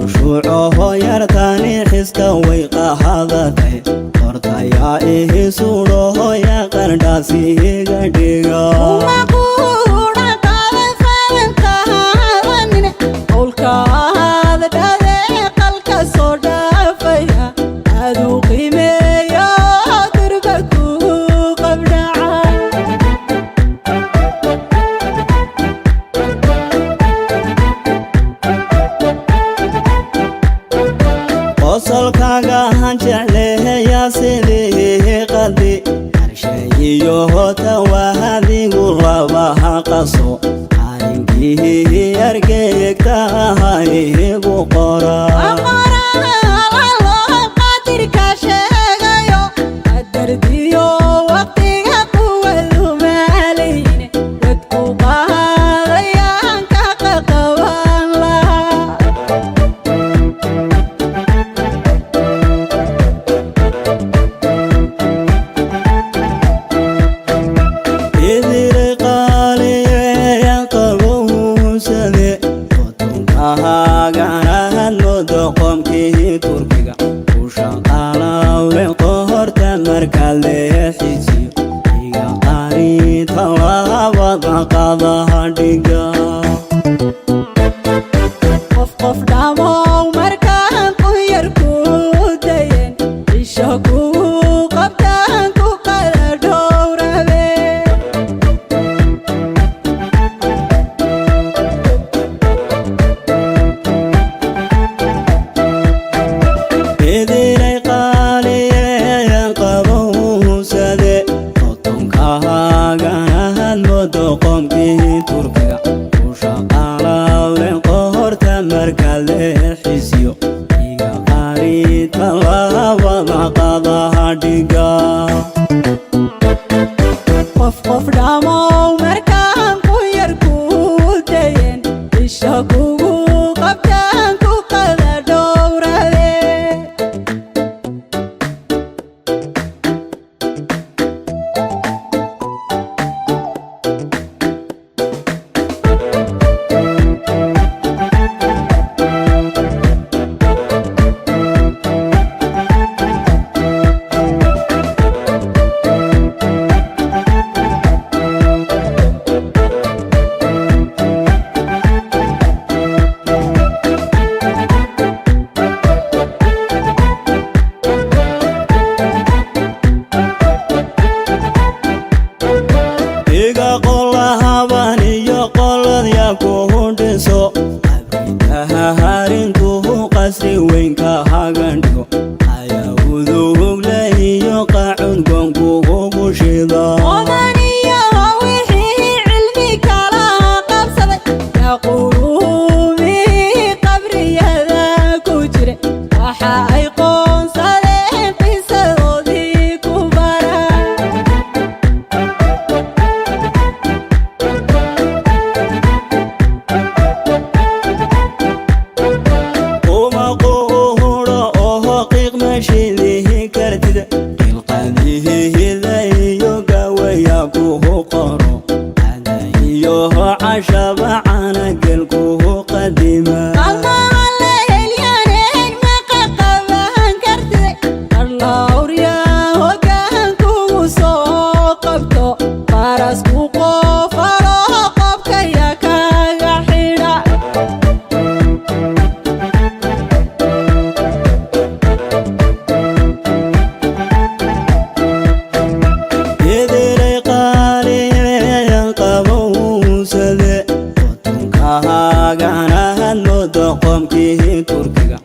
خشوعه يرتاني حسك ويقهضتي قرطيا إيه سوره يا قرداسي قديقا ومقونا طالب فانتها من قولك هذا قلك صودا فيها أدو قيمة يا دربك وقبنعا وصلكاga hanjeclehe yaa sidii qadi harshayiyohota wahadigu rabaha qaso arinkii argeegtaha igu qora qadirka sheegayo qadardiyo waqtiga quwadu maalayne dadku qaadayaan ka qaqaban lahaa qomkii turkiga u shaqaalawle qohorta marka leexiisiyo iga qaari talaabada qadaha dhiga qof dhamow markaan ku yar ku dayen isha kugu qabtaan ku qala dhowrabe qomkii turkiga u shaqaalawle qohorta marka leexiisiyo iga qaari talaabada qadaha dhiga qof dhamow markaan ku yar ku dayen isha kugu qabtaan ku qala dhowrabe harintuhu qasri weynka hagandhigo ayaa uduhugle iyo qacud goonkuugu shida odaniyo wixii cilmi kala qabsaday yaa quluumii qabriyada ku jira waxa ay qoonsadeen qisadoodii ku bara شبعنا قلقه قديما الله الليل ما قبان كرتي الله وريا وكان كوسوقبتو فارس كوقف رقبك يا كاغحيرا يدري قالي ينقبو سذي قمكii turkiga